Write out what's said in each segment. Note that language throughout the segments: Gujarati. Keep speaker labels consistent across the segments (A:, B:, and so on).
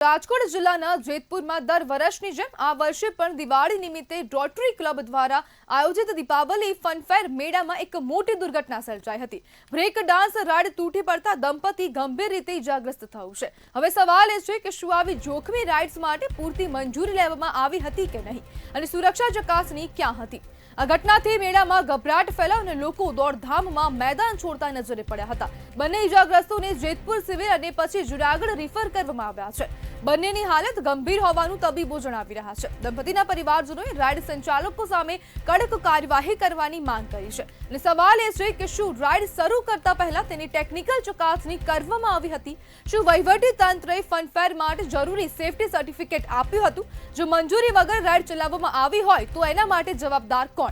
A: રાજકોટ જિલ્લાના જેતપુરમાં દર વર્ષની જેમ આ વર્ષે પણ દિવાળી નિમિત્તે રોટરી ક્લબ દ્વારા આયોજિત દીપાવલી ફનફેર મેળામાં એક મોટી દુર્ઘટના સર્જાઈ હતી। બ્રેક ડાન્સ રાઈડ તૂટી પડતા દંપતી ગંભીર રીતે ઇજાગ્રસ્ત થયું છે। હવે સવાલ એ છે કે શું આવી જોખમી રાઇડ્સ માટે પૂરતી મંજૂરી લેવામાં આવી હતી કે નહીં અને સુરક્ષા ચકાસણી ક્યાં હતી। આ ઘટનાથી મેળામાં ગભરાટ ફેલાયો અને લોકો દોડધામમાં મેદાન છોડતા નજરે પડ્યા હતા। બંને ઇજાગ્રસ્તોને જેતપુર સિવિલ અને પછી જુનાગઢ રિફર કરવામાં આવ્યા છે। બંનેની હાલત ગંભીર હોવાનું તબીબો જણાવી રહ્યા છે। દંપતીના પરિવારજનોએ રાઇડ સંચાલકો સામે કડક કાર્યવાહી કરવાની માંગ કરી છે અને સવાલ એ છે કે શું રાઇડ શરૂ કરતા પહેલા તેની ટેકનિકલ ચકાસણી કરવામાં આવી હતી। શું વહીવટી તંત્રએ ફનફેર માટે જરૂરી સેફટી સર્ટિફિકેટ આપ્યું હતું। જો મંજૂરી વગર રાઇડ ચલાવવામાં આવી હોય તો એના માટે જવાબદાર કોણ।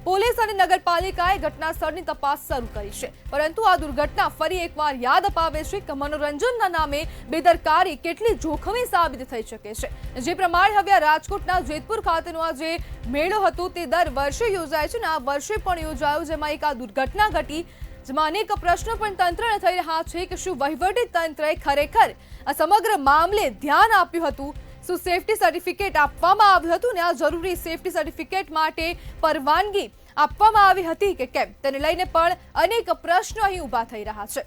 A: પોલીસ અને નગરપાલિકાએ ઘટના સ્થળની તપાસ શરૂ કરી છે, પરંતુ આ દુર્ઘટના ફરી એકવાર યાદ અપાવે છે કે મનોરંજનના નામે બેદરકારી કેટલી જોખમી સાબિત થઈ શકે છે। જે પ્રમાણે હવે રાજકોટના જેતપુર ખાતેનો આ જે મેળો હતો તે દર વર્ષે યોજાય છે અને આ વર્ષે પણ યોજાયો, જેમાં એક આ દુર્ઘટના ઘટી, જેમાં અનેક પ્રશ્નો પણ તંત્રને થઈ રહ્યા છે કે શું વહીવટી તંત્રએ ખરેખર આ સમગ્ર મામલે ધ્યાન આપ્યું હતું। શું સેફટી સર્ટિફિકેટ આપવામાં આવ્યું હતું અને આ જરૂરી સેફટી સર્ટિફિકેટ માટે પરવાનગી આપવામાં આવી હતી કે કેમ, તેને લઈને પણ અનેક પ્રશ્નો અહીં ઊભા થઈ રહ્યા છે।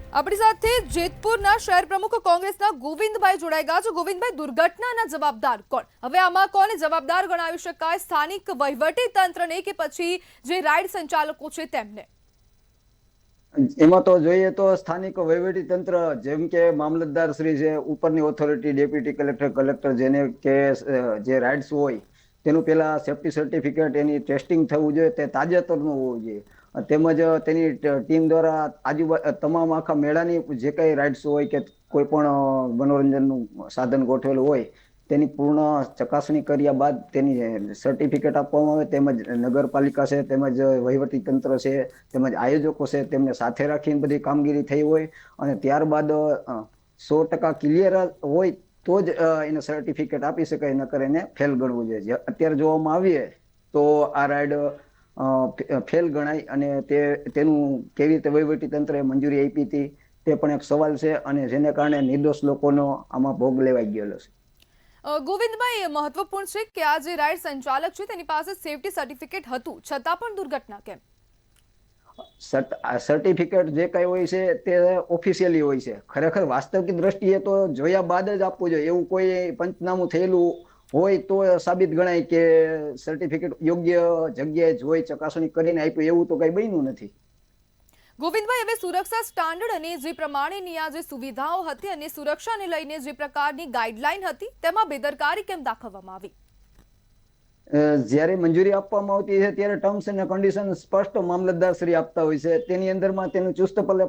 A: આપણી સાથે જેતપુરના શહેર પ્રમુખ કોંગ્રેસના ગોવિંદભાઈ જોડાઈ ગયા છે। ગોવિંદભાઈ, દુર્ઘટનાના જવાબદાર કોણ? હવે આમાં કોને જવાબદાર ગણાવી શકાય, સ્થાનિક વહીવટી તંત્રને કે પછી જે રાઇડ સંચાલકો છે તેમને?
B: એમાં તો જોઈએ તો સ્થાનિક વહીવટી તંત્ર જેમ કે મામલતદાર શ્રી છે, ઉપરની ઓથોરિટી, ડેપ્યુટી કલેક્ટર, કલેક્ટર, જેને કે જે રાઇડ્સ હોય તેનું પેલા સેફટી સર્ટિફિકેટ એની ટેસ્ટિંગ થવું જોઈએ, તે તાજેતરનું હોવું જોઈએ। તેમજ તેની ટીમ દ્વારા તમામ આખા મેળાની જે કઈ રાઇડ્સ હોય કે કોઈ પણ મનોરંજનનું સાધન ગોઠવેલું હોય તેની પૂર્ણ ચકાસણી કર્યા બાદ તેની સર્ટિફિકેટ આપવામાં આવે। તેમજ નગરપાલિકા છે, તેમજ વહીવટી તંત્ર છે, તેમજ આયોજકો છે, તેમને સાથે રાખીને બધી કામગીરી થઈ હોય અને ત્યારબાદ 100% ક્લિયર હોય તો જ એને સર્ટિફિકેટ આપી શકાય, નકર એને ફેલ ગણવું જોઈએ। અત્યારે જોવામાં આવીએ તો આ રાઇડ ફેલ ગણાય અને તેનું કેવી રીતે વહીવટી તંત્રએ મંજૂરી આપી હતી તે પણ એક સવાલ છે અને જેને કારણે નિર્દોષ લોકોનો આમાં ભોગ લેવાઈ ગયેલો છે।
A: ગોવિંદભાઈ, મહત્વપૂર્ણ છે કે આ જે રાઇડ સંચાલક છે તેની પાસે સેફટી સર્ટિફિકેટ હતું, છતાં પણ દુર્ઘટના કેમ?
B: સર્ટિફિકેટ જે કઈ હોય છે તે ઓફિશિયલી હોય છે, ખરેખર વાસ્તવિક દ્રષ્ટિએ તો જોયા બાદ જ આપવું જોઈએ। એવું કોઈ પંચનામું થયેલું હોય તો સાબિત ગણાય કે સર્ટિફિકેટ યોગ્ય જગ્યાએ જોઈ ચકાસણી કરીને આપ્યું, એવું તો કઈ બન્યું નથી।
A: ગોવિંદભાઈ, હવે સુરક્ષા સ્ટાન્ડર્ડ અને જે પ્રમાણેની આ જે સુવિધાઓ હતી અને સુરક્ષાને લઈને જે પ્રકારની ગાઈડલાઈન હતી તેમાં બેદરકારી કેમ દાખવવામાં આવી?
B: જ્યારે મંજૂરી આપવામાં આવતી છે ત્યારે ટર્મ્સ અને કન્ડિશન સ્પષ્ટ મામલતદાર શ્રી આપતા હોય છે, તેની અંદરમાં તેનું ચુસ્તપણે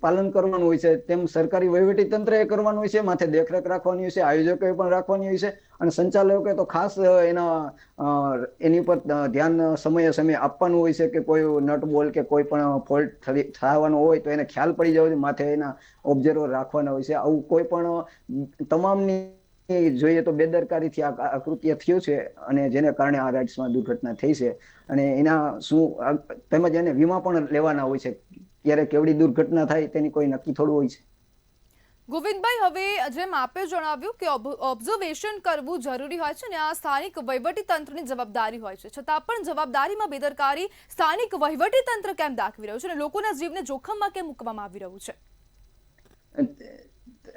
B: પાલન કરવાનું હોય છે। તેમ સરકારી વહીવટી તંત્રએ કરવાનું હોય છે, માથે દેખરેખ રાખવાની હોય છે, આયોજકોએ પણ રાખવાની હોય છે અને સંચાલકોએ તો ખાસ એની ઉપર ધ્યાન સમયે સમયે આપવાનું હોય છે કે કોઈ નટ બોલ કે કોઈ પણ ફોલ્ટ થવાનો હોય તો એને ખ્યાલ પડી જવો જોઈએ, માથે એના ઓબ્ઝર્વર રાખવાના હોય છે। આવું કોઈ પણ તમામની જોઈએ તો બેદરકારીથી આ કૃત્ય થયું છે અને જેને કારણે આ રાઇડ્સમાં દુર્ઘટના થઈ છે અને એના શું તેમજ એને વીમા પણ લેવાના હોય છે। ક્યારે કેવડી દુર્ઘટના થાય તેની કોઈ નક્કી થોડું હોય છે।
A: ગોવિંદભાઈ, હવે જેમ આપે જણાવ્યું કે ઓબ્ઝર્વેશન કરવું જરૂરી હોય છે અને આ સ્થાનિક વહીવટી તંત્રની જવાબદારી હોય છે, છતાં પણ જવાબદારીમાં બેદરકારી સ્થાનિક વહીવટી તંત્ર કેમ દાખવી રહ્યું છે અને લોકોના જીવને જોખમમાં કેમ મૂકવામાં આવી રહ્યું છે?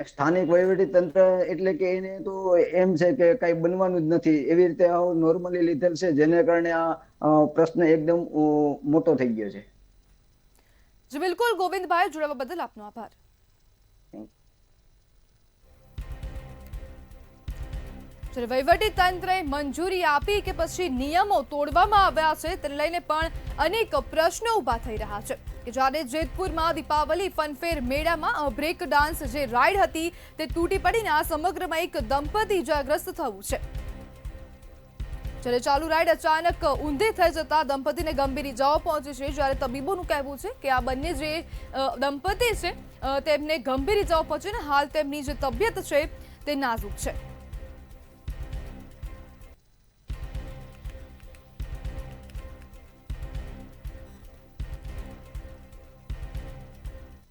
B: સ્થાનિક વહીવટી તંત્ર એટલે કે એને તો એમ છે કે કઈ બનવાનું જ નથી, એવી રીતે નોર્મલી લીધેલ છે, જેને કારણે આ પ્રશ્ન એકદમ મોટો થઈ ગયો છે।
A: જી બિલકુલ ગોવિંદભાઈ, જોડાવા બદલ આપનો આભાર। વહીવટી તંત્રએ મંજૂરી આપી કે પછી નિયમો તોડવામાં આવ્યા છે તેને લઈને પણ અનેક પ્રશ્નો ઊભા થઈ રહ્યા છે કે જ્યારે જેતપુરમાં દીપાવલી ફનફેર મેળામાં બ્રેક ડાન્સ જે રાઇડ હતી તે તૂટી પડીને આ સમગ્રમાં એક દંપતી ઇજાગ્રસ્ત થયું છે। જ્યારે ચાલુ રાઇડ અચાનક ઊંધી થઈ જતા દંપતીને ગંભીર ઇજાઓ પહોંચી છે, જ્યારે તબીબોનું કહેવું છે કે આ બંને જે દંપતી છે તેમને ગંભીર ઇજાઓ પહોંચી અને હાલ તેમની જે તબિયત છે તે નાજુક છે।